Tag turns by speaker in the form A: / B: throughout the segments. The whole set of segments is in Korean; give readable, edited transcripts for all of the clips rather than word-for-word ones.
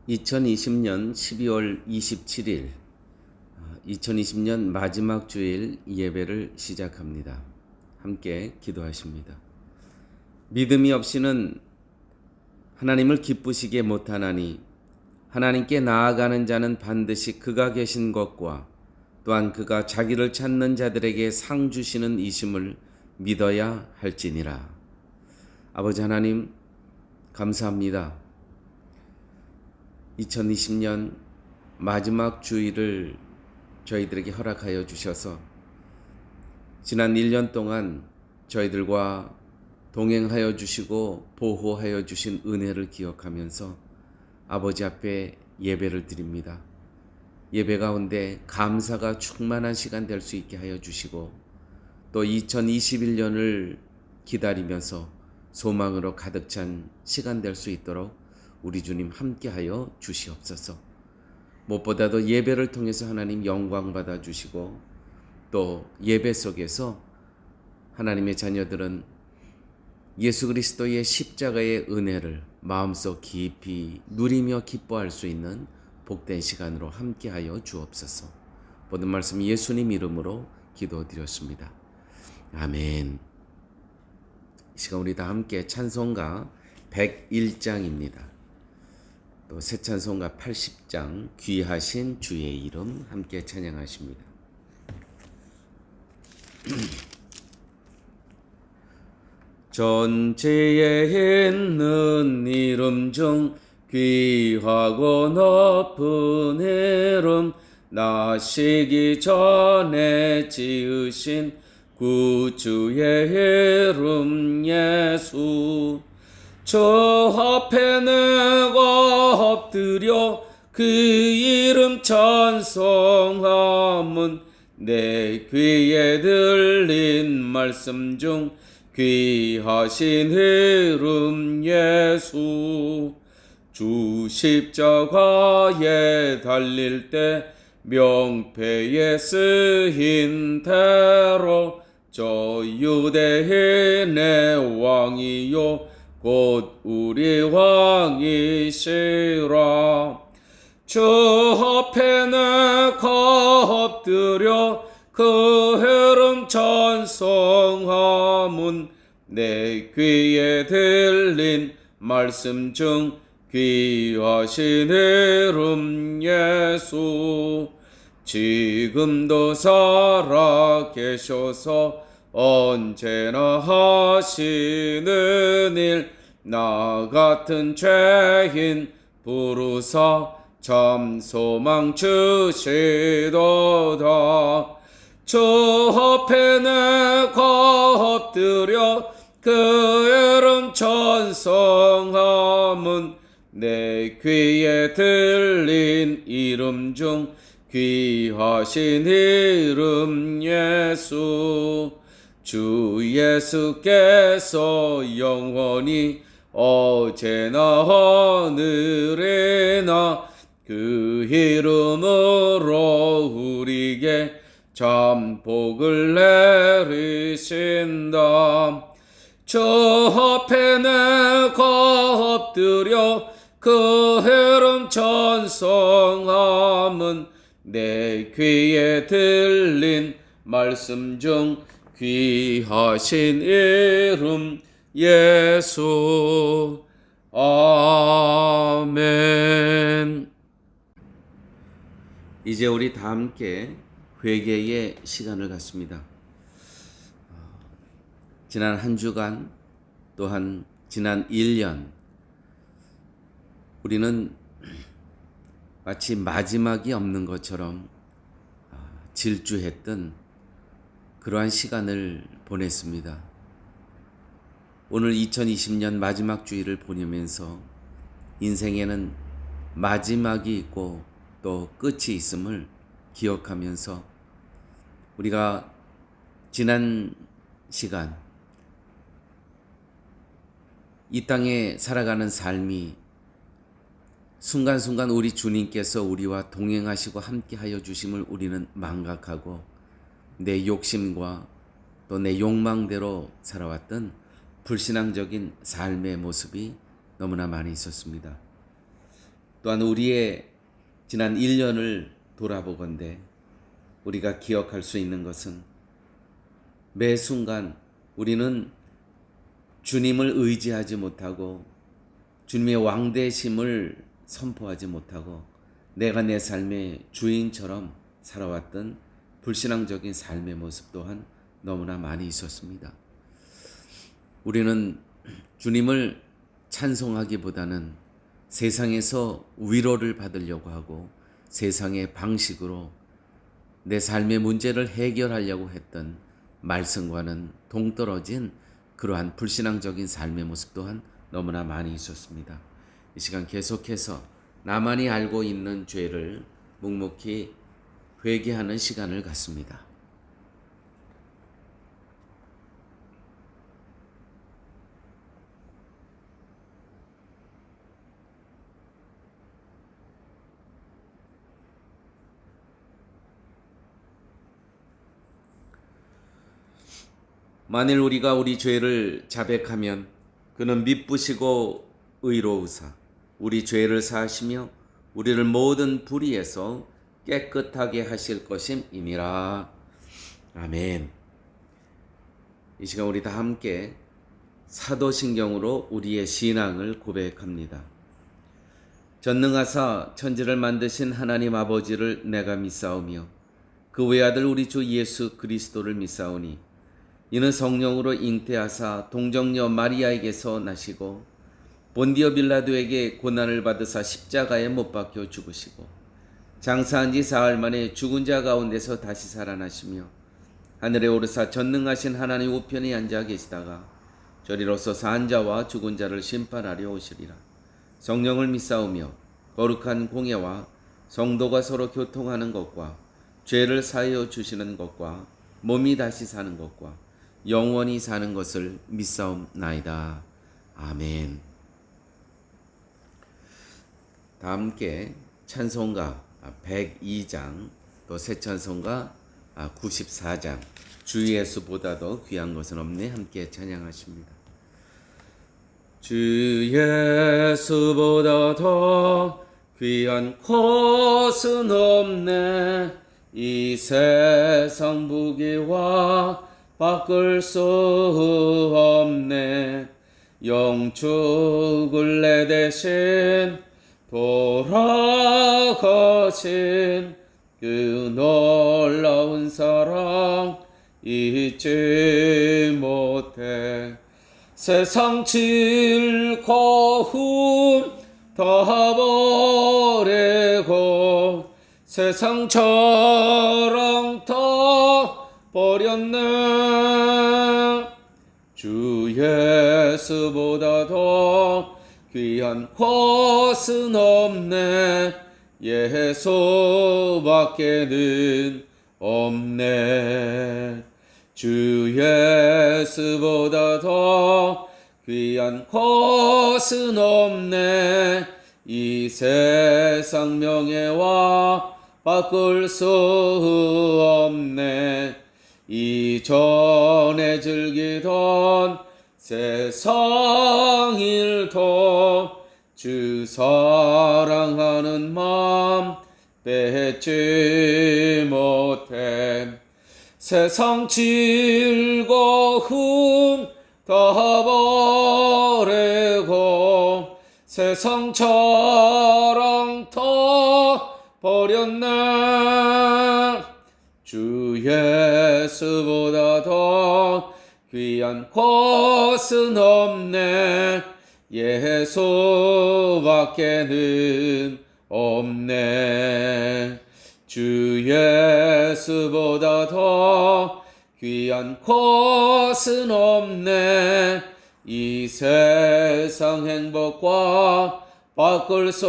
A: 2020년 12월 27일, 2020년 마지막 주일 예배를 시작합니다. 함께 기도하십니다. 믿음이 없이는 하나님을 기쁘시게 못하나니 하나님께 나아가는 자는 반드시 그가 계신 것과 또한 그가 자기를 찾는 자들에게 상 주시는 이심을 믿어야 할지니라. 아버지 하나님, 감사합니다. 2020년 마지막 주일을 저희들에게 허락하여 주셔서 지난 1년 동안 저희들과 동행하여 주시고 보호하여 주신 은혜를 기억하면서 아버지 앞에 예배를 드립니다. 예배 가운데 감사가 충만한 시간 될 수 있게 하여 주시고 또 2021년을 기다리면서 소망으로 가득 찬 시간 될 수 있도록 우리 주님 함께하여 주시옵소서. 무엇보다도 예배를 통해서 하나님 영광 받아 주시고 또 예배 속에서 하나님의 자녀들은 예수 그리스도의 십자가의 은혜를 마음속 깊이 누리며 기뻐할 수 있는 복된 시간으로 함께하여 주옵소서. 모든 말씀 예수님 이름으로 기도드렸습니다. 아멘. 이 시간 우리 다 함께 찬송가 101장입니다. 또 새 찬송가 80장 귀하신 주의 이름 함께 찬양하십니다. 전체에 있는 이름 중 귀하고 높은 이름 나시기 전에 지으신 구주의 이름 예수 저 앞에 내가 엎드려 그 이름 찬송함은 내 귀에 들린 말씀 중 귀하신 이름 예수 주 십자가에 달릴 때 명패에 쓰인 대로 저 유대인의 왕이요 곧 우리 왕이시라 주 앞에 내가 엎드려 그 이름 찬송함은 내 귀에 들린 말씀 중 귀하신 이름 예수 지금도 살아 계셔서 언제나 하시는 일 나 같은 죄인 부르사 참 소망 주시도다 저 앞에 내가 엎드려 그 이름 찬송함은 내 귀에 들린 이름 중 귀하신 이름 예수 주 예수께서 영원히 어제나 하늘에나 그 이름으로 우리에게 참 복을 내리신다 저 앞에 내가 엎드려 그 이름 찬송함은 내 귀에 들린 말씀 중 귀하신 이름 예수 아멘. 이제 우리 다 함께 회개의 시간을 갖습니다. 지난 한 주간 또한 지난 1년 우리는 마치 마지막이 없는 것처럼 질주했던 그러한 시간을 보냈습니다. 오늘 2020년 마지막 주일을 보내면서 인생에는 마지막이 있고 또 끝이 있음을 기억하면서 우리가 지난 시간 이 땅에 살아가는 삶이 순간순간 우리 주님께서 우리와 동행하시고 함께하여 주심을 우리는 망각하고 내 욕심과 또 내 욕망대로 살아왔던 불신앙적인 삶의 모습이 너무나 많이 있었습니다. 또한 우리의 지난 1년을 돌아보건대 우리가 기억할 수 있는 것은 매 순간 우리는 주님을 의지하지 못하고 주님의 왕대심을 선포하지 못하고 내가 내 삶의 주인처럼 살아왔던 불신앙적인 삶의 모습 또한 너무나 많이 있었습니다. 우리는 주님을 찬송하기보다는 세상에서 위로를 받으려고 하고 세상의 방식으로 내 삶의 문제를 해결하려고 했던 말씀과는 동떨어진 그러한 불신앙적인 삶의 모습 또한 너무나 많이 있었습니다. 이 시간 계속해서 나만이 알고 있는 죄를 묵묵히 회개하는 시간을 갖습니다. 만일 우리가 우리 죄를 자백하면 그는 미쁘시고 의로우사 우리 죄를 사하시며 우리를 모든 불의에서 깨끗하게 하실 것임이니라. 아멘. 이 시간 우리 다 함께 사도신경으로 우리의 신앙을 고백합니다. 전능하사 천지를 만드신 하나님 아버지를 내가 믿사오며 그 외아들 우리 주 예수 그리스도를 믿사오니 이는 성령으로 잉태하사 동정녀 마리아에게서 나시고 본디오 빌라도에게 고난을 받으사 십자가에 못 박혀 죽으시고 장사한 지 사흘 만에 죽은 자 가운데서 다시 살아나시며 하늘에 오르사 전능하신 하나님 우편에 앉아 계시다가 저리로서 산 자와 죽은 자를 심판하려 오시리라. 성령을 믿사오며 거룩한 공예와 성도가 서로 교통하는 것과 죄를 사하여 주시는 것과 몸이 다시 사는 것과 영원히 사는 것을 믿사옵나이다. 아멘. 다 함께 찬송가 102장 또 새 찬송가 94장 주 예수보다도 귀한 것은 없네 함께 찬양하십니다. 주 예수보다 더 귀한 것은 없네 이 세상 부귀와 바꿀 수 없네 영축을 내 대신 돌아가신 그 놀라운 사랑 잊지 못해 세상 즐거움 다 버리고 세상 자랑 다 버렸네 주 예수보다 더 귀한 것은 없네 예수밖에는 없네 주 예수보다 더 귀한 것은 없네 이 세상 명예와 바꿀 수 없네 이전에 즐기던 세상 일도 주 사랑하는 마음 뺏지 못해 세상 즐거움 다 버리고 세상 자랑 다 버렸네 주 예수보다 더 귀한 것은 없네 예수밖에는 없네 주 예수보다 더 귀한 것은 없네 이 세상 행복과 바꿀 수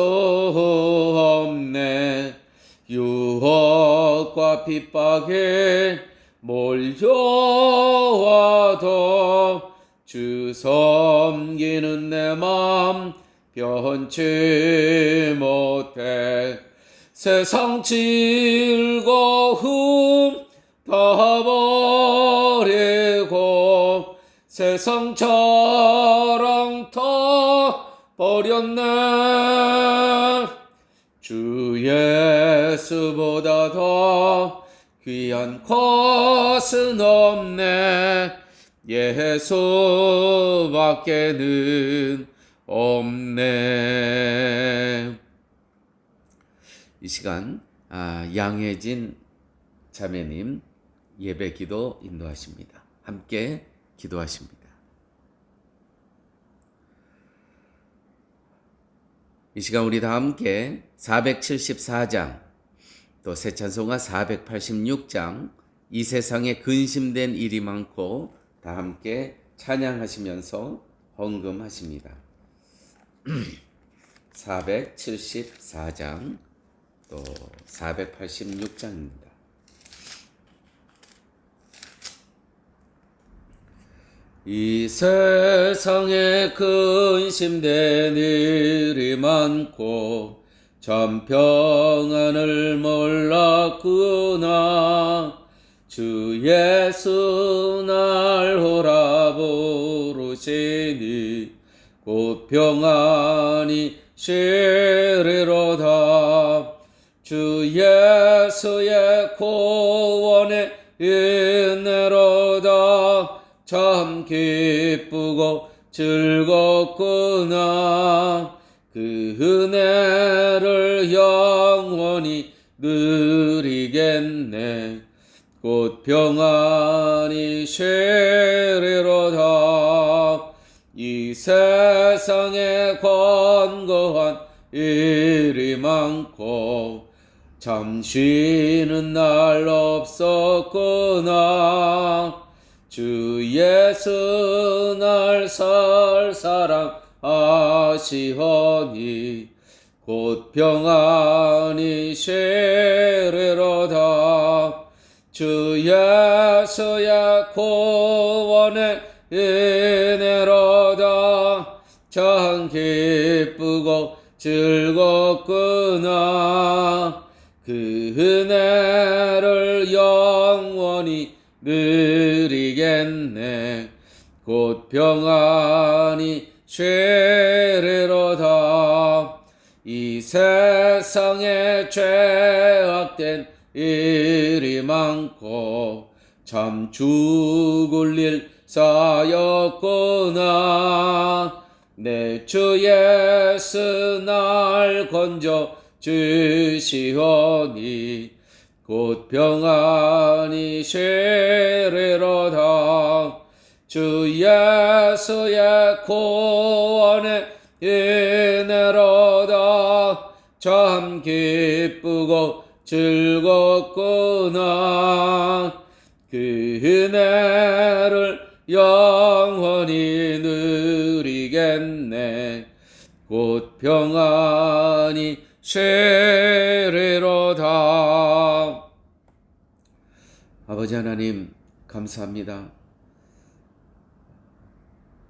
A: 없네 유혹과 핍박에 몰려와도 주 섬기는 내 맘 변치 못해 세상 즐거움 다 버리고 세상 자랑 다 버렸네 주 예수보다 더 귀한 것은 없네. 예수밖에는 없네. 이 시간 양혜진 자매님 예배 기도 인도하십니다. 함께 기도하십니다. 이 시간 우리 다 함께 474장 또 새 찬송가 486장 이 세상에 근심된 일이 많고 다 함께 찬양하시면서 헌금하십니다. 474장 또 486장입니다. 이 세상에 근심된 일이 많고 참 평안을 몰랐구나. 주 예수 날 오라 부르시니 곧 평안이 쉬리로다. 주 예수의 구원의 은혜로다. 참 기쁘고 즐겁구나. 그 은혜를 영원히 누리겠네. 곧 평안이 쉬리로다. 이 세상에 권고한 일이 많고 참 쉬는 날 없었구나. 주 예수 날 살 사랑하시오니 곧 평안이 쉬리로다. 주 예수의 구원의 은혜로다. 참 기쁘고 즐겁구나. 그 은혜를 영원히 누리겠네. 곧 평안이 쉬리로다. 이 세상에 죄악된 일이 많고 참 죽을 일 쌓였구나. 내 주 예수 날 건져 주시오니 곧 평안이 쉬리로다. 주 예수의 구원의 은혜로다. 참 기쁘고 즐겁구나. 그 은혜를 영원히 누리겠네. 곧 평안이 쉬리로다. 아버지 하나님 감사합니다.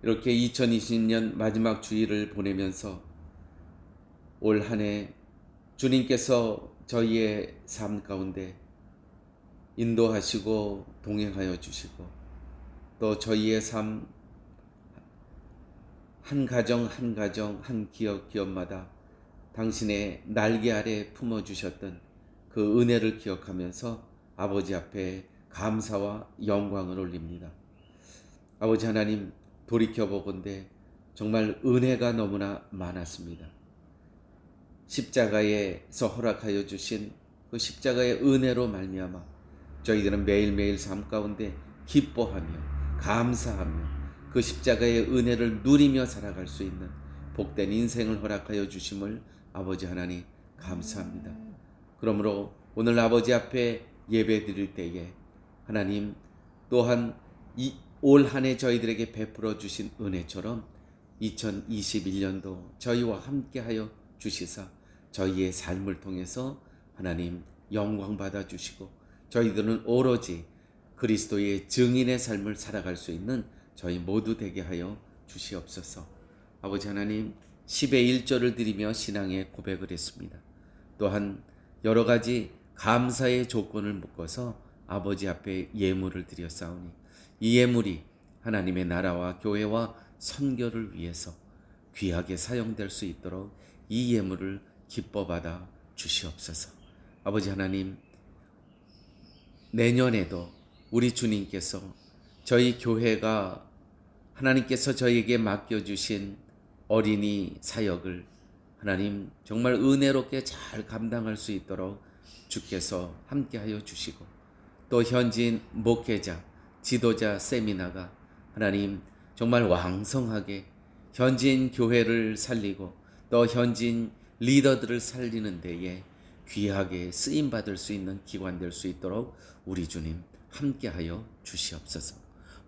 A: 이렇게 2020년 마지막 주일을 보내면서 올 한 해 주님께서 저희의 삶 가운데 인도하시고 동행하여 주시고 또 저희의 삶 한 가정 한 가정 한 기업 기업마다 당신의 날개 아래 품어주셨던 그 은혜를 기억하면서 아버지 앞에 감사와 영광을 올립니다. 아버지 하나님 돌이켜보건대 정말 은혜가 너무나 많았습니다. 십자가에서 허락하여 주신 그 십자가의 은혜로 말미암아 저희들은 매일매일 삶 가운데 기뻐하며 감사하며 그 십자가의 은혜를 누리며 살아갈 수 있는 복된 인생을 허락하여 주심을 아버지 하나님 감사합니다. 그러므로 오늘 아버지 앞에 예배 드릴 때에 하나님 또한 이 올 한 해 저희들에게 베풀어 주신 은혜처럼 2021년도 저희와 함께하여 주시사 저희의 삶을 통해서 하나님 영광 받아 주시고 저희들은 오로지 그리스도의 증인의 삶을 살아갈 수 있는 저희 모두 되게 하여 주시옵소서. 아버지 하나님 10의 1조를 드리며 신앙의 고백을 했습니다. 또한 여러 가지 감사의 조건을 묶어서 아버지 앞에 예물을 드렸사오니 이 예물이 하나님의 나라와 교회와 선교를 위해서 귀하게 사용될 수 있도록 이 예물을 기뻐 받아 주시옵소서. 아버지 하나님, 내년에도 우리 주님께서 저희 교회가 하나님께서 저희에게 맡겨주신 어린이 사역을 하나님 정말 은혜롭게 잘 감당할 수 있도록 주께서 함께하여 주시고, 또 현지인 목회자, 지도자 세미나가 하나님 정말 왕성하게 현지인 교회를 살리고 또 현지인 리더들을 살리는 데에 귀하게 쓰임받을 수 있는 기관 될 수 있도록 우리 주님 함께하여 주시옵소서.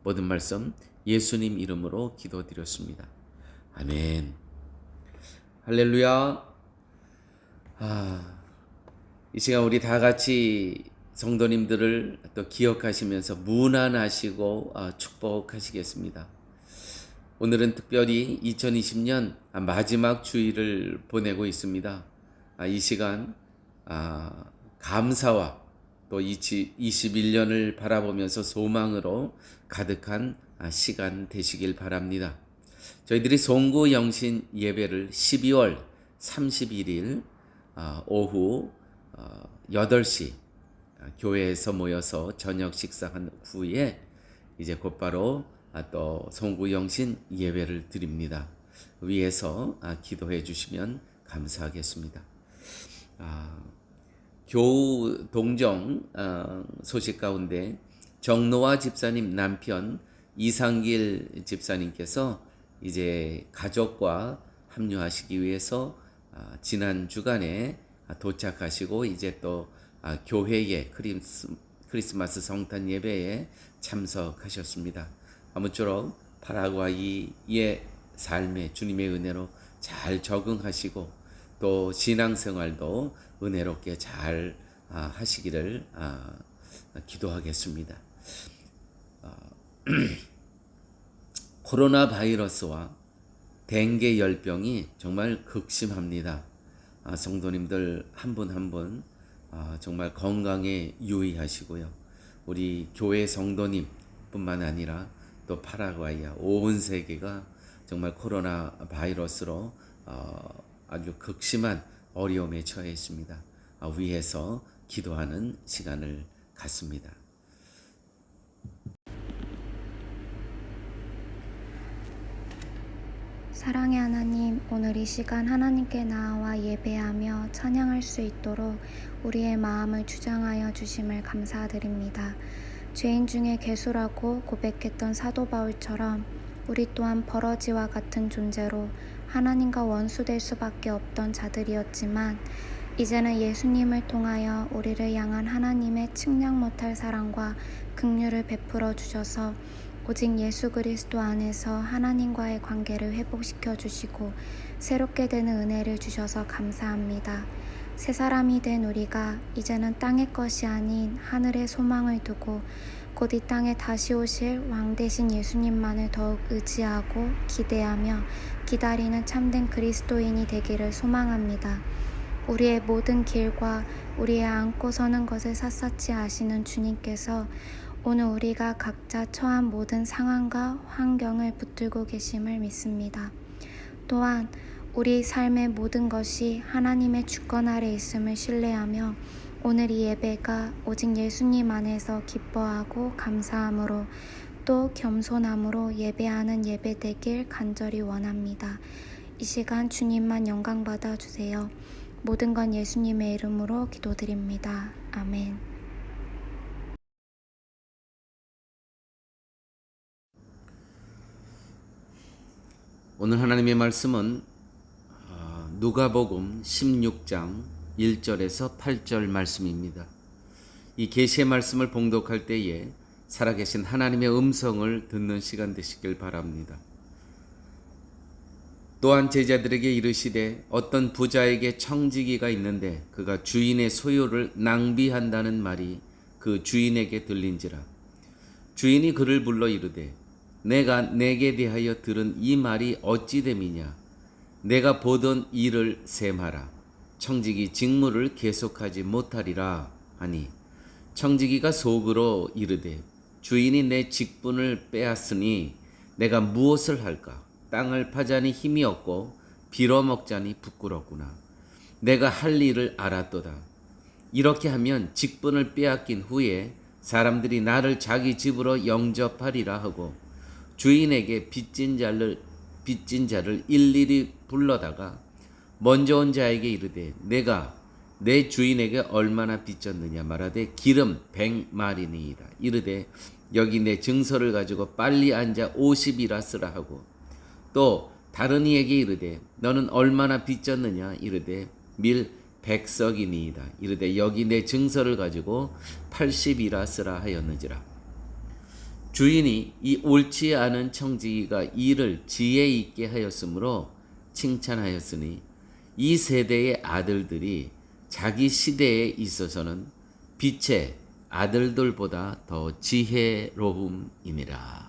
A: 모든 말씀 예수님 이름으로 기도드렸습니다. 아멘. 할렐루야. 이 시간 우리 다 같이 성도님들을 또 기억하시면서 문안하시고 축복하시겠습니다. 오늘은 특별히 2020년 마지막 주일을 보내고 있습니다. 이 시간 감사와 또 21년을 바라보면서 소망으로 가득한 시간 되시길 바랍니다. 저희들이 송구 영신 예배를 12월 31일 오후 8시 교회에서 모여서 저녁 식사한 후에 이제 곧바로 또 송구 영신 예배를 드립니다. 위에서 기도해 주시면 감사하겠습니다. 교우 동정 소식 가운데 정노아 집사님 남편 이상길 집사님께서 이제 가족과 합류하시기 위해서 지난 주간에 도착하시고 이제 또 교회의 크리스마스 성탄 예배에 참석하셨습니다. 아무쪼록 파라과이의 삶에 주님의 은혜로 잘 적응하시고 또 신앙생활도 은혜롭게 잘 하시기를 기도하겠습니다. 코로나 바이러스와 댕게 열병이 정말 극심합니다. 성도님들 한 분 한 분 정말 건강에 유의하시고요. 우리 교회 성도님 뿐만 아니라 또 파라과이와 온 세계가 정말 코로나 바이러스로 아주 극심한 어려움에 처해 있습니다. 위에서 기도하는 시간을 갖습니다.
B: 사랑의 하나님, 오늘 이 시간 하나님께 나아와 예배하며 찬양할 수 있도록 우리의 마음을 주장하여 주심을 감사드립니다. 죄인 중에 괴수라고 고백했던 사도 바울처럼 우리 또한 버러지와 같은 존재로 하나님과 원수될 수밖에 없던 자들이었지만 이제는 예수님을 통하여 우리를 향한 하나님의 측량 못할 사랑과 긍휼을 베풀어 주셔서 오직 예수 그리스도 안에서 하나님과의 관계를 회복시켜 주시고 새롭게 되는 은혜를 주셔서 감사합니다. 새 사람이 된 우리가 이제는 땅의 것이 아닌 하늘의 소망을 두고 곧 이 땅에 다시 오실 왕 되신 예수님만을 더욱 의지하고 기대하며 기다리는 참된 그리스도인이 되기를 소망합니다. 우리의 모든 길과 우리의 안고 서는 것을 샅샅이 아시는 주님께서 오늘 우리가 각자 처한 모든 상황과 환경을 붙들고 계심을 믿습니다. 또한 우리 삶의 모든 것이 하나님의 주권 아래 있음을 신뢰하며 오늘 이 예배가 오직 예수님 안에서 기뻐하고 감사함으로 또 겸손함으로 예배하는 예배 되길 간절히 원합니다. 이 시간 주님만 영광 받아 주세요. 모든 건 예수님의 이름으로 기도드립니다. 아멘.
A: 오늘 하나님의 말씀은 누가복음 16장 1절에서 8절 말씀입니다. 이 계시의 말씀을 봉독할 때에 살아계신 하나님의 음성을 듣는 시간 되시길 바랍니다. 또한 제자들에게 이르시되 어떤 부자에게 청지기가 있는데 그가 주인의 소유를 낭비한다는 말이 그 주인에게 들린지라. 주인이 그를 불러 이르되 내가 내게 대하여 들은 이 말이 어찌 됨이냐. 내가 보던 일을 셈하라. 청지기 직무를 계속하지 못하리라 하니 청지기가 속으로 이르되 주인이 내 직분을 빼앗으니 내가 무엇을 할까. 땅을 파자니 힘이 없고 빌어먹자니 부끄럽구나. 내가 할 일을 알았도다. 이렇게 하면 직분을 빼앗긴 후에 사람들이 나를 자기 집으로 영접하리라 하고 주인에게 빚진 자를 일일이 불러다가 먼저 온 자에게 이르되 내가 내 주인에게 얼마나 빚졌느냐 말하되 기름 100마리니이다. 이르되 여기 내 증서를 가지고 빨리 앉아 50이라 쓰라 하고 또 다른 이에게 이르되 너는 얼마나 빚졌느냐 이르되 밀 100석이니이다. 이르되 여기 내 증서를 가지고 80이라 쓰라 하였는지라. 주인이 이 옳지 않은 청지기가 일을 지혜 있게 하였으므로 칭찬하였으니 이 세대의 아들들이 자기 시대에 있어서는 빛의 아들들보다 더 지혜로움이니라.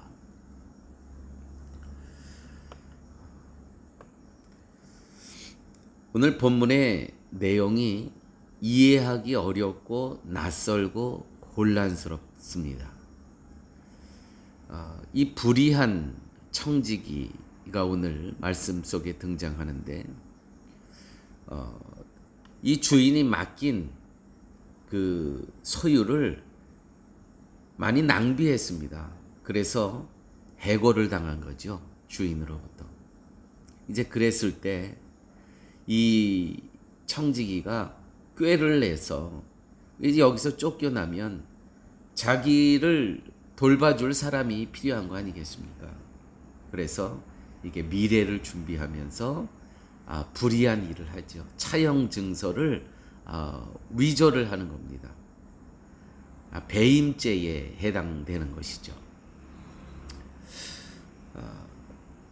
A: 오늘 본문의 내용이 이해하기 어렵고 낯설고 혼란스럽습니다. 이 불의한 청지기가 오늘 말씀 속에 등장하는데 이 주인이 맡긴 그 소유를 많이 낭비했습니다. 그래서 해고를 당한 거죠. 주인으로부터. 이제 그랬을 때 이 청지기가 꾀를 내서 이제 여기서 쫓겨나면 자기를 돌봐줄 사람이 필요한 거 아니겠습니까? 그래서 이게 미래를 준비하면서 불의한 일을 하죠. 차용 증서를 위조를 하는 겁니다. 배임죄에 해당되는 것이죠.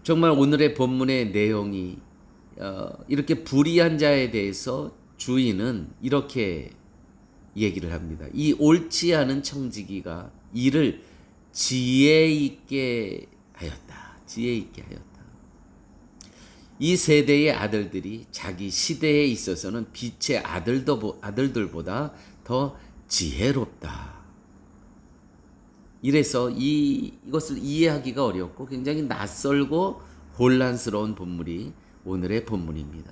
A: 정말 오늘의 본문의 내용이 이렇게 불의한 자에 대해서 주인은 이렇게 얘기를 합니다. 이 옳지 않은 청지기가 이를 지혜 있게 하였다. 지혜 있게 하였다. 이 세대의 아들들이 자기 시대에 있어서는 빛의 아들들보다 더 지혜롭다. 이래서 이것을 이해하기가 어렵고 굉장히 낯설고 혼란스러운 본문이 오늘의 본문입니다.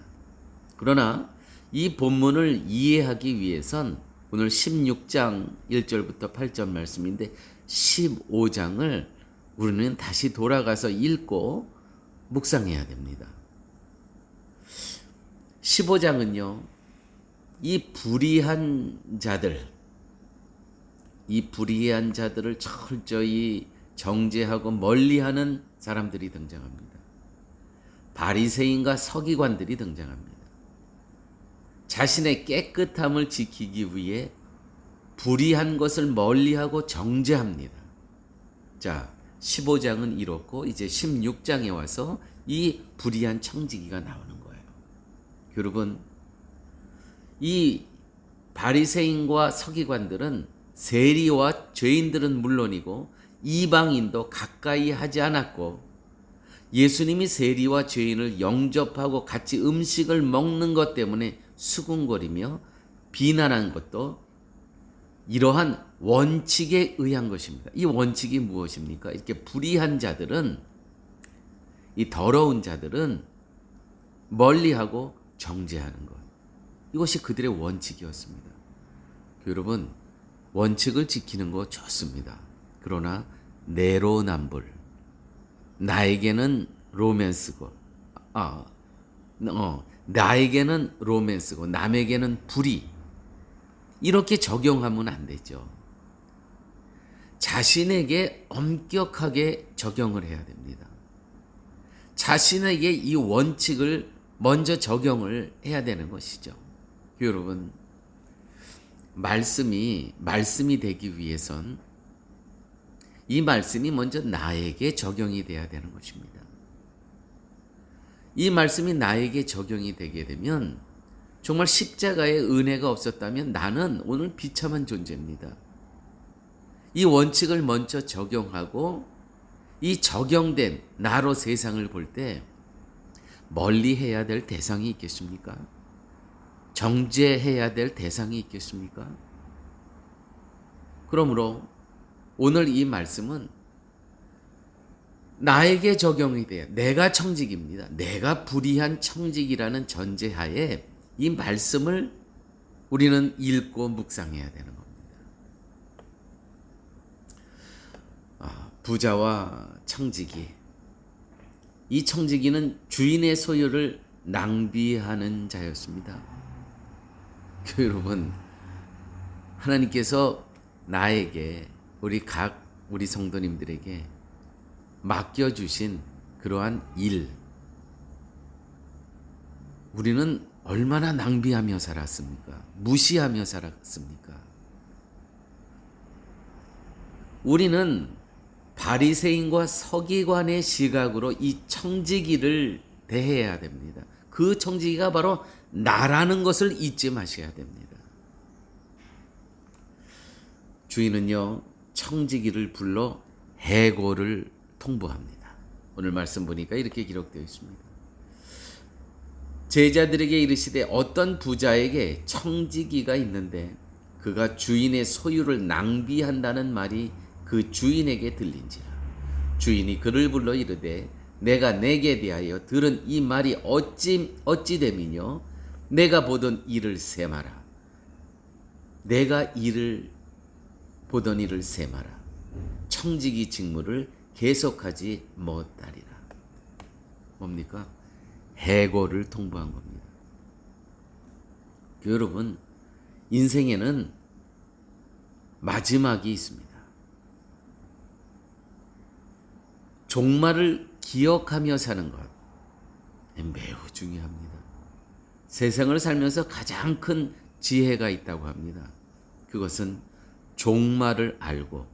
A: 그러나 이 본문을 이해하기 위해선 오늘 16장 1절부터 8절 말씀인데 15장을 우리는 다시 돌아가서 읽고 묵상해야 됩니다. 15장은요, 이 불의한 자들을 철저히 정죄하고 멀리하는 사람들이 등장합니다. 바리새인과 서기관들이 등장합니다. 자신의 깨끗함을 지키기 위해 불의한 것을 멀리하고 정죄합니다. 자, 15장은 이렇고 이제 16장에 와서 이 불의한 청지기가 나오는 거예요. 여러분, 이 바리새인과 서기관들은 세리와 죄인들은 물론이고 이방인도 가까이 하지 않았고 예수님이 세리와 죄인을 영접하고 같이 음식을 먹는 것 때문에 수군거리며 비난한 것도 이러한 원칙에 의한 것입니다. 이 원칙이 무엇입니까? 이렇게 불의한 자들은, 이 더러운 자들은 멀리하고 정죄하는 것. 이것이 그들의 원칙이었습니다. 여러분, 원칙을 지키는 거 좋습니다. 그러나 내로남불, 나에게는 로맨스고, 나에게는 로맨스고 남에게는 불의, 이렇게 적용하면 안 되죠. 자신에게 엄격하게 적용을 해야 됩니다. 자신에게 이 원칙을 먼저 적용을 해야 되는 것이죠. 여러분, 말씀이 되기 위해선 이 말씀이 먼저 나에게 적용이 돼야 되는 것입니다. 이 말씀이 나에게 적용이 되게 되면 정말 십자가의 은혜가 없었다면 나는 오늘 비참한 존재입니다. 이 원칙을 먼저 적용하고 이 적용된 나로 세상을 볼 때 멀리 해야 될 대상이 있겠습니까? 정죄해야 될 대상이 있겠습니까? 그러므로 오늘 이 말씀은 나에게 적용이 돼요. 내가 청직입니다. 내가 불의한 청직이라는 전제하에 이 말씀을 우리는 읽고 묵상해야 되는 겁니다. 부자와 청지기. 이 청지기는 주인의 소유를 낭비하는 자였습니다. 여러분, 하나님께서 나에게 우리 성도님들에게 맡겨주신 그러한 일, 우리는 얼마나 낭비하며 살았습니까? 무시하며 살았습니까? 우리는 바리새인과 서기관의 시각으로 이 청지기를 대해야 됩니다. 그 청지기가 바로 나라는 것을 잊지 마셔야 됩니다. 주인은요, 청지기를 불러 해고를 통보합니다. 오늘 말씀 보니까 이렇게 기록되어 있습니다. 제자들에게 이르시되 어떤 부자에게 청지기가 있는데 그가 주인의 소유를 낭비한다는 말이 그 주인에게 들린지라. 주인이 그를 불러 이르되 내가 내게 대하여 들은 이 말이 어찌 됨이뇨? 내가 보던 일을 세마라. 내가 보던 일을 세마라. 청지기 직무를 계속하지 못하리라. 뭡니까? 해고를 통보한 겁니다. 여러분, 인생에는 마지막이 있습니다. 종말을 기억하며 사는 것 매우 중요합니다. 세상을 살면서 가장 큰 지혜가 있다고 합니다. 그것은 종말을 알고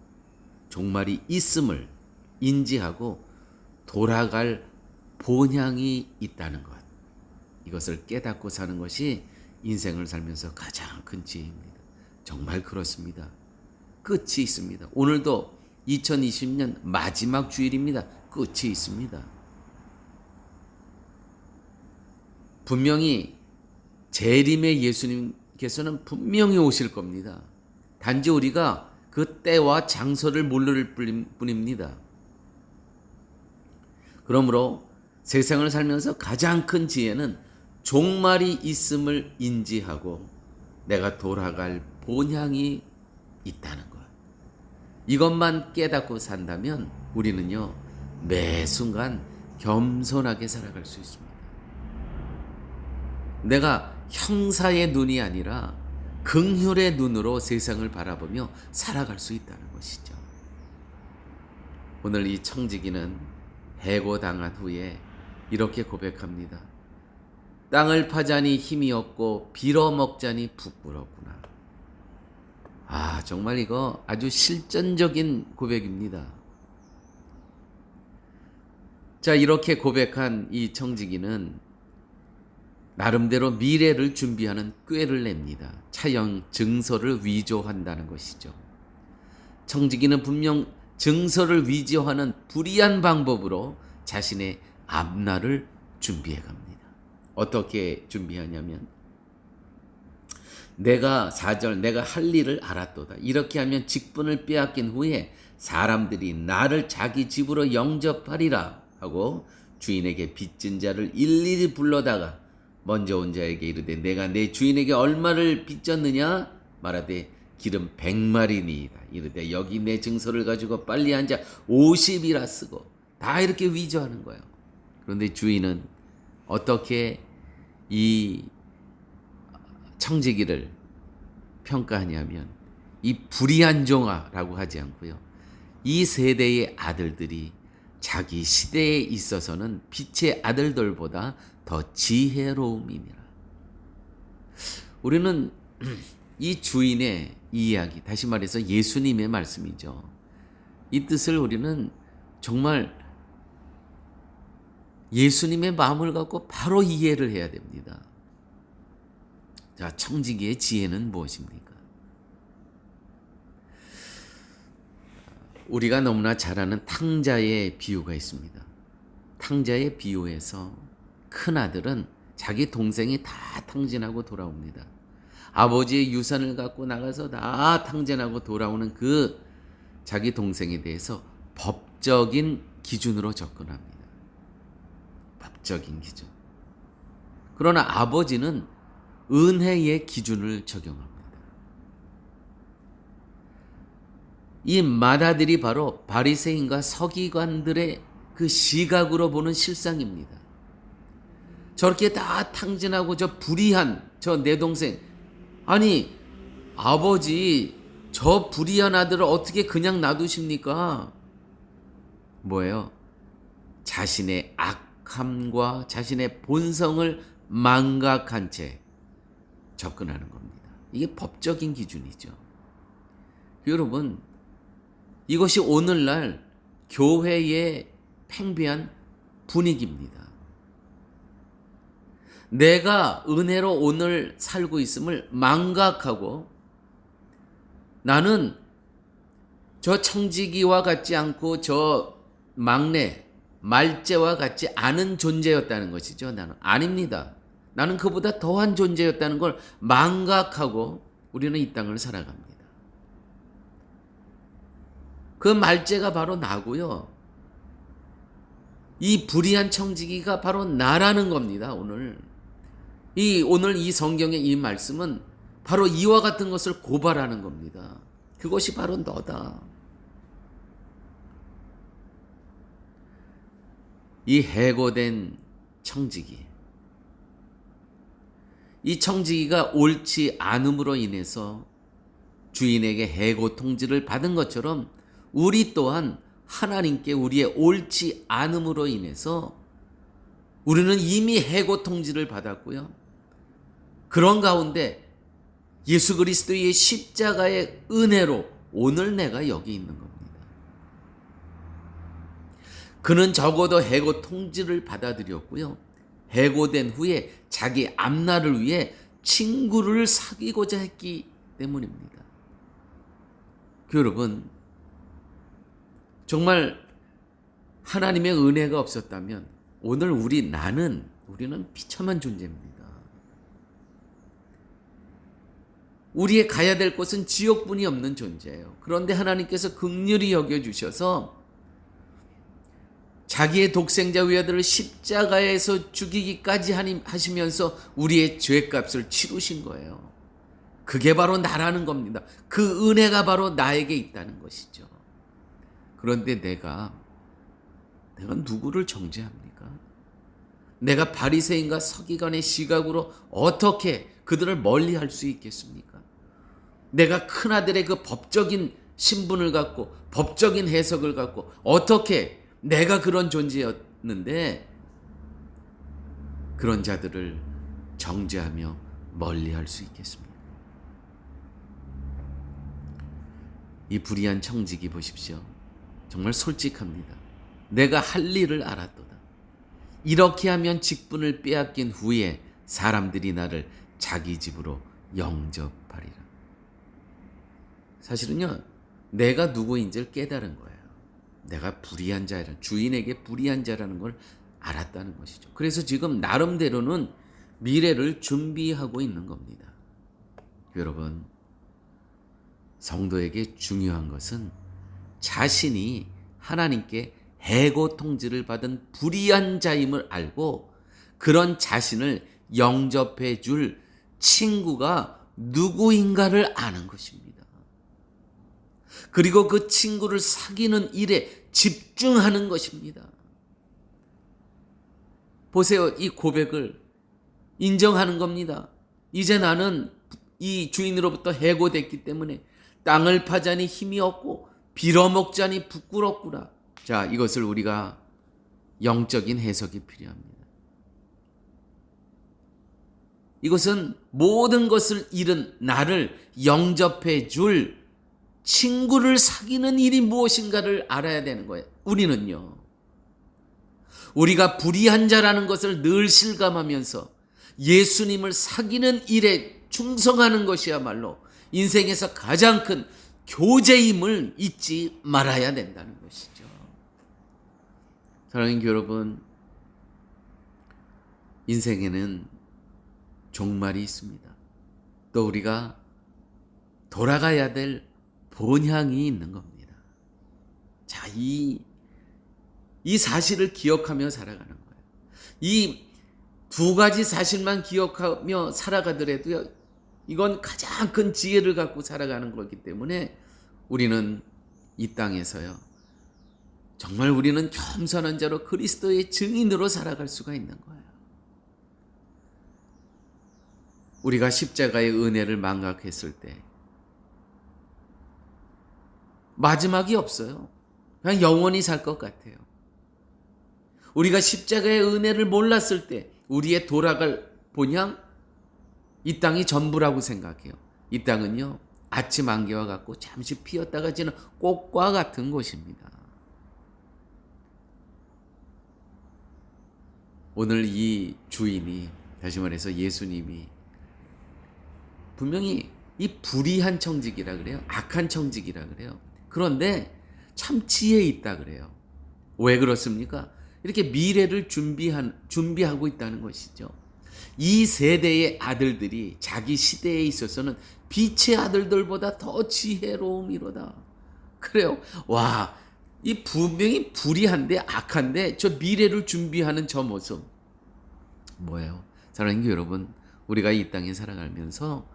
A: 종말이 있음을 인지하고 돌아갈 본향이 있다는 것. 이것을 깨닫고 사는 것이 인생을 살면서 가장 큰 지혜입니다. 정말 그렇습니다. 끝이 있습니다. 오늘도 2020년 마지막 주일입니다. 끝이 있습니다. 분명히 재림의 예수님께서는 분명히 오실 겁니다. 단지 우리가 그 때와 장소를 모를 뿐입니다. 그러므로 세상을 살면서 가장 큰 지혜는 종말이 있음을 인지하고 내가 돌아갈 본향이 있다는 것. 이것만 깨닫고 산다면 우리는요, 매 순간 겸손하게 살아갈 수 있습니다. 내가 형사의 눈이 아니라 긍휼의 눈으로 세상을 바라보며 살아갈 수 있다는 것이죠. 오늘 이 청지기는 해고당한 후에 이렇게 고백합니다. 땅을 파자니 힘이 없고 빌어먹자니 부끄럽구나. 정말 이거 아주 실전적인 고백입니다. 자, 이렇게 고백한 이 청지기는 나름대로 미래를 준비하는 꾀를 냅니다. 차형 증서를 위조한다는 것이죠. 청지기는 분명 증서를 위조하는 불의한 방법으로 자신의 앞날을 준비해 갑니다. 어떻게 준비하냐면 내가 할 일을 알았도다. 이렇게 하면 직분을 빼앗긴 후에 사람들이 나를 자기 집으로 영접하리라 하고 주인에게 빚진 자를 일일이 불러다가 먼저 온 자에게 이르되 내가 내 주인에게 얼마를 빚졌느냐 말하되 기름 100마리니이다. 이르되 여기 내 증서를 가지고 빨리 앉아 50이라 쓰고. 다 이렇게 위조하는 거예요. 그런데 주인은 어떻게 이 청지기를 평가하냐면 이 불의한 종아라고 하지 않고요. 이 세대의 아들들이 자기 시대에 있어서는 빛의 아들들보다 더 지혜로움이니라. 우리는 이 주인의 이야기, 다시 말해서 예수님의 말씀이죠. 이 뜻을 우리는 정말 예수님의 마음을 갖고 바로 이해를 해야 됩니다. 자, 청지기의 지혜는 무엇입니까? 우리가 너무나 잘 아는 탕자의 비유가 있습니다. 탕자의 비유에서 큰아들은 자기 동생이 다 탕진하고 돌아옵니다. 아버지의 유산을 갖고 나가서 다 탕진하고 돌아오는 그 자기 동생에 대해서 법적인 기준으로 접근합니다. 법적인 기준. 그러나 아버지는 은혜의 기준을 적용합니다. 이 마다들이 바로 바리새인과 서기관들의 그 시각으로 보는 실상입니다. 저렇게 다 탕진하고 저 불의한 저 내 동생, 아니 아버지 저 불의한 아들을 어떻게 그냥 놔두십니까? 뭐예요? 자신의 악함과 자신의 본성을 망각한 채 접근하는 겁니다. 이게 법적인 기준이죠. 여러분, 이것이 오늘날 교회의 팽배한 분위기입니다. 내가 은혜로 오늘 살고 있음을 망각하고 나는 저 청지기와 같지 않고 저 막내, 말째와 같지 않은 존재였다는 것이죠. 나는 아닙니다. 나는 그보다 더한 존재였다는 걸 망각하고 우리는 이 땅을 살아갑니다. 그 말째가 바로 나고요. 이 불의한 청지기가 바로 나라는 겁니다. 오늘 이 성경의 이 말씀은 바로 이와 같은 것을 고발하는 겁니다. 그것이 바로 너다. 이 해고된 청지기, 이 청지기가 옳지 않음으로 인해서 주인에게 해고 통지를 받은 것처럼 우리 또한 하나님께 우리의 옳지 않음으로 인해서 우리는 이미 해고 통지를 받았고요. 그런 가운데 예수 그리스도의 십자가의 은혜로 오늘 내가 여기 있는 겁니다. 그는 적어도 해고 통지를 받아들였고요. 해고된 후에 자기 앞날을 위해 친구를 사귀고자 했기 때문입니다. 여러분, 정말 하나님의 은혜가 없었다면 오늘 우리는 비참한 존재입니다. 우리의 가야 될 곳은 지옥뿐이 없는 존재예요. 그런데 하나님께서 긍휼히 여겨주셔서 자기의 독생자 외아들을 십자가에서 죽이기까지 하시면서 우리의 죄값을 치르신 거예요. 그게 바로 나라는 겁니다. 그 은혜가 바로 나에게 있다는 것이죠. 그런데 내가 누구를 정죄합니까? 내가 바리새인과 서기관의 시각으로 어떻게 그들을 멀리할 수 있겠습니까? 내가 큰아들의 그 법적인 신분을 갖고 법적인 해석을 갖고 어떻게 내가 그런 존재였는데 그런 자들을 정죄하며 멀리할 수 있겠습니까? 이 불의한 청지기 보십시오. 정말 솔직합니다. 내가 할 일을 알았도다. 이렇게 하면 직분을 빼앗긴 후에 사람들이 나를 자기 집으로 영접하리라. 사실은요, 내가 누구인지를 깨달은 거예요. 내가 불의한 자라는, 주인에게 불의한 자라는 걸 알았다는 것이죠. 그래서 지금 나름대로는 미래를 준비하고 있는 겁니다. 여러분, 성도에게 중요한 것은 자신이 하나님께 해고 통지를 받은 불의한 자임을 알고 그런 자신을 영접해 줄 친구가 누구인가를 아는 것입니다. 그리고 그 친구를 사귀는 일에 집중하는 것입니다. 보세요. 이 고백을 인정하는 겁니다. 이제 나는 이 주인으로부터 해고됐기 때문에 땅을 파자니 힘이 없고 빌어먹자니 부끄럽구나. 자, 이것을 우리가 영적인 해석이 필요합니다. 이것은 모든 것을 잃은 나를 영접해 줄 친구를 사귀는 일이 무엇인가를 알아야 되는 거예요. 우리는요, 우리가 불의한 자라는 것을 늘 실감하면서 예수님을 사귀는 일에 충성하는 것이야말로 인생에서 가장 큰 교제임을 잊지 말아야 된다는 것이죠. 사랑하는 여러분, 인생에는 종말이 있습니다. 또 우리가 돌아가야 될 본향이 있는 겁니다. 자, 이 사실을 기억하며 살아가는 거예요. 이 두 가지 사실만 기억하며 살아가더라도요, 이건 가장 큰 지혜를 갖고 살아가는 거기 때문에 우리는 이 땅에서요, 정말 우리는 겸손한 자로 그리스도의 증인으로 살아갈 수가 있는 거예요. 우리가 십자가의 은혜를 망각했을 때 마지막이 없어요. 그냥 영원히 살 것 같아요. 우리가 십자가의 은혜를 몰랐을 때 우리의 돌아갈 본향, 이 땅이 전부라고 생각해요. 이 땅은요, 아침 안개와 같고 잠시 피었다가 지는 꽃과 같은 곳입니다. 오늘 이 주인이, 다시 말해서 예수님이 분명히 이 불의한 청직이라 그래요. 악한 청직이라 그래요. 그런데 참 지혜 있다 그래요. 왜 그렇습니까? 이렇게 미래를 준비하고 있다는 것이죠. 이 세대의 아들들이 자기 시대에 있어서는 빛의 아들들보다 더 지혜로움이로다. 그래요. 와, 이 분명히 불의한데 악한데 저 미래를 준비하는 저 모습 뭐예요? 사랑하는 여러분, 우리가 이 땅에 살아가면서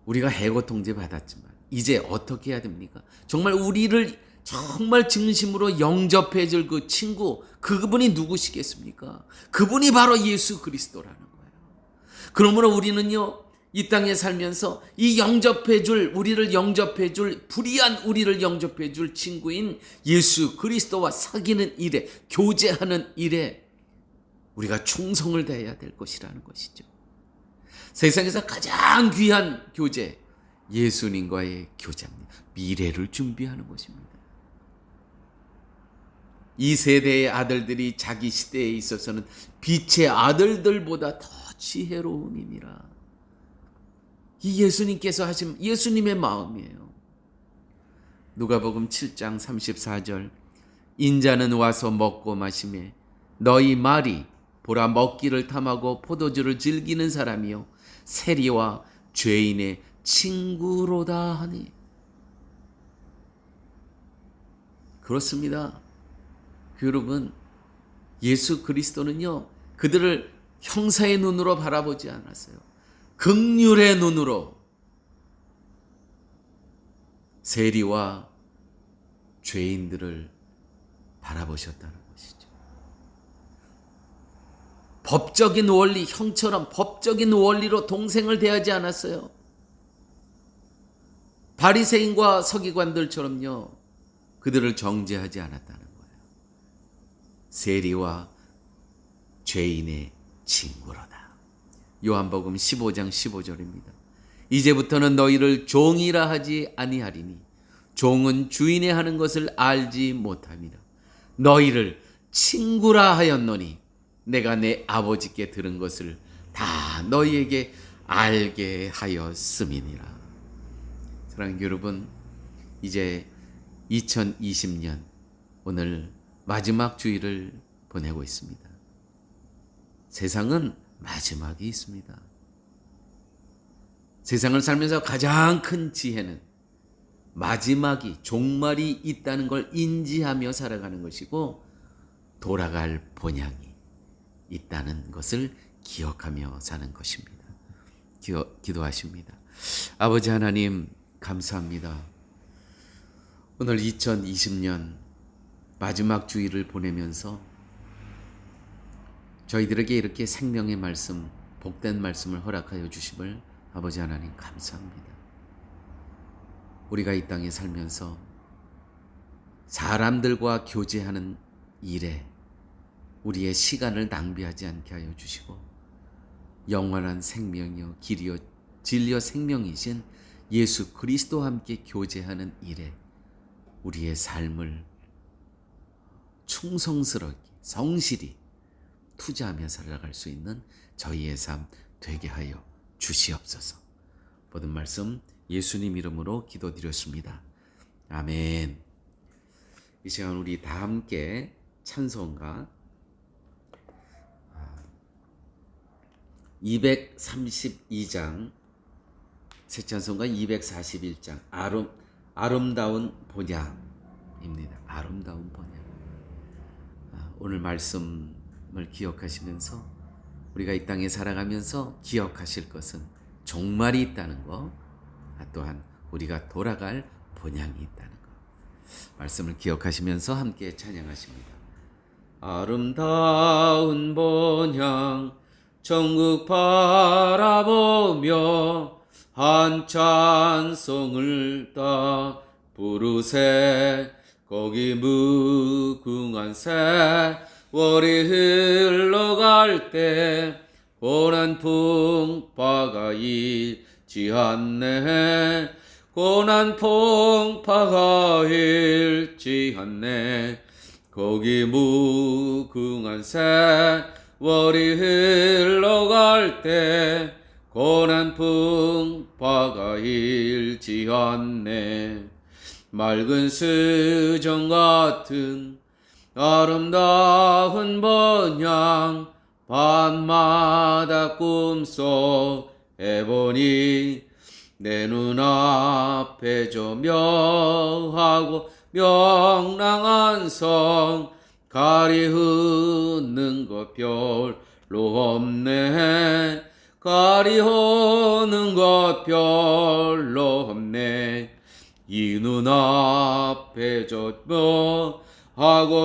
A: 우리가 해고 통제 받았지만 이제 어떻게 해야 됩니까? 정말 우리를 정말 진심으로 영접해 줄 그 친구, 그분이 누구시겠습니까? 그분이 바로 예수 그리스도라는 거예요. 그러므로 우리는요, 이 땅에 살면서 이 우리를 영접해 줄, 불의한 우리를 영접해 줄 친구인 예수 그리스도와 사귀는 일에, 교제하는 일에 우리가 충성을 다해야 될 것이라는 것이죠. 세상에서 가장 귀한 교제, 예수님과의 교제입니다. 미래를 준비하는 것입니다. 이 세대의 아들들이 자기 시대에 있어서는 빛의 아들들보다 더 지혜로움이니라. 이 예수님께서 하신 예수님의 마음이에요. 누가복음 7장 34절, 인자는 와서 먹고 마시매 너희 말이 보라 먹기를 탐하고 포도주를 즐기는 사람이요 세리와 죄인의 친구로다 하니. 그렇습니다. 여러분, 예수 그리스도는요, 그들을 형사의 눈으로 바라보지 않았어요. 긍휼의 눈으로 세리와 죄인들을 바라보셨다는 것이죠. 법적인 원리, 형처럼 법적인 원리로 동생을 대하지 않았어요. 바리새인과 서기관들처럼요, 그들을 정죄하지 않았다는 거예요. 세리와 죄인의 친구로다. 요한복음 15장 15절입니다. 이제부터는 너희를 종이라 하지 아니하리니 종은 주인의 하는 것을 알지 못함이라. 너희를 친구라 하였노니 내가 내 아버지께 들은 것을 다 너희에게 알게 하였음이니라. 사랑하는 여러분, 이제 2020년 오늘 마지막 주일을 보내고 있습니다. 세상은 마지막이 있습니다. 세상을 살면서 가장 큰 지혜는 마지막이, 종말이 있다는 걸 인지하며 살아가는 것이고, 돌아갈 본향이 있다는 것을 기억하며 사는 것입니다. 기도하십니다. 아버지 하나님, 감사합니다. 오늘 2020년 마지막 주일을 보내면서 저희들에게 이렇게 생명의 말씀, 복된 말씀을 허락하여 주심을 아버지 하나님 감사합니다. 우리가 이 땅에 살면서 사람들과 교제하는 일에 우리의 시간을 낭비하지 않게 하여 주시고, 영원한 생명이요 길이요 진리요 생명이신 예수 그리스도와 함께 교제하는 일에 우리의 삶을 충성스럽게 성실히 투자하며 살아갈 수 있는 저희의 삶 되게 하여 주시옵소서. 모든 말씀 예수님 이름으로 기도드렸습니다. 아멘. 이 시간 우리 다 함께 찬송가 232장, 새 찬송가 241장 아름다운 본향입니다. 아름다운 본향. 오늘 말씀 오심을 기억하시면서 우리가 이 땅에 살아가면서 기억하실 것은 종말이 있다는 것, 또한 우리가 돌아갈 본향이 있다는 것, 말씀을 기억하시면서 함께 찬양하십니다. 아름다운 본향 천국 바라보며 한 찬송을 따 부르세. 거기 무궁한 세월이 흘러갈 때 고난 풍파가 잃지 않네. 고난 풍파가 잃지 않네. 거기 무궁한 세월이 흘러갈 때 고난 풍파가 잃지 않네. 맑은 수정 같은 아름다운 번향 밤마다 꿈속에 보니 내 눈앞에 조명하고 명랑한 성 가리우는 것 별로 없네. 가리우는 것 별로 없네. 이 눈앞에 조명하고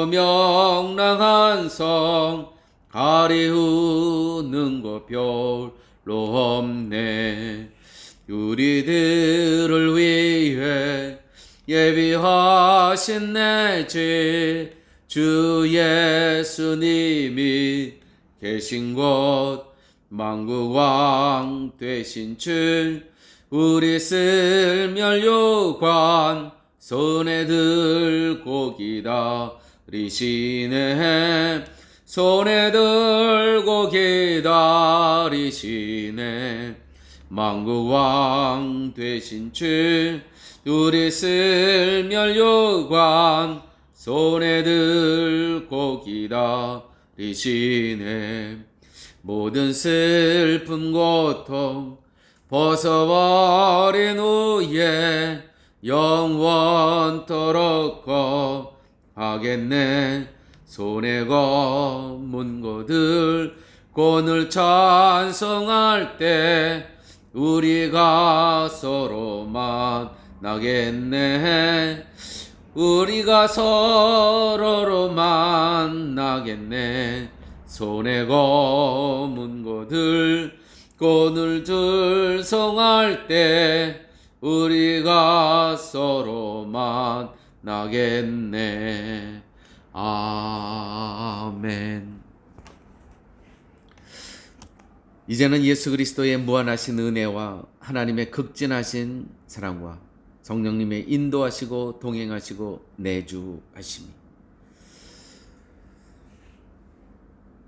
A: 명랑한 성 가리우는 것 별로 없네. 우리들을 위해 예비하신 내 주 예수님이 계신 곳 만국왕 되신 주 우리 쓸멸 요관 손에 들고 기다리시네. 손에 들고 기다리시네. 만국왕 되신 주 우리 쓸멸 요관 손에 들고 기다리시네. 모든 슬픔 고통 벗어버린 후에 영원토록 거하겠네. 손에 검은 것들 오늘 찬송할 때 우리가 서로 만나겠네. 우리가 서로로 만나겠네. 손에 검은 것들 오늘 들송할 때 우리가 서로 만나겠네. 아멘. 이제는 예수 그리스도의 무한하신 은혜와 하나님의 극진하신 사랑과 성령님의 인도하시고 동행하시고 내주하심이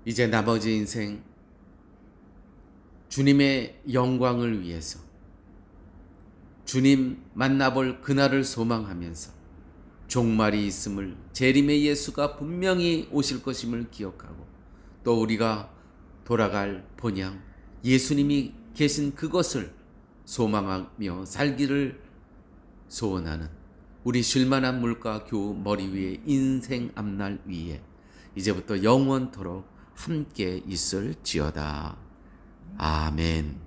A: 이제 나머지 인생 주님의 영광을 위해서 주님 만나볼 그날을 소망하면서 종말이 있음을, 재림의 예수가 분명히 오실 것임을 기억하고 또 우리가 돌아갈 본향 예수님이 계신 그것을 소망하며 살기를 소원하는 우리 쉴만한 물가 교우 머리 위에 인생 앞날 위에 이제부터 영원토록 함께 있을지어다. 아멘.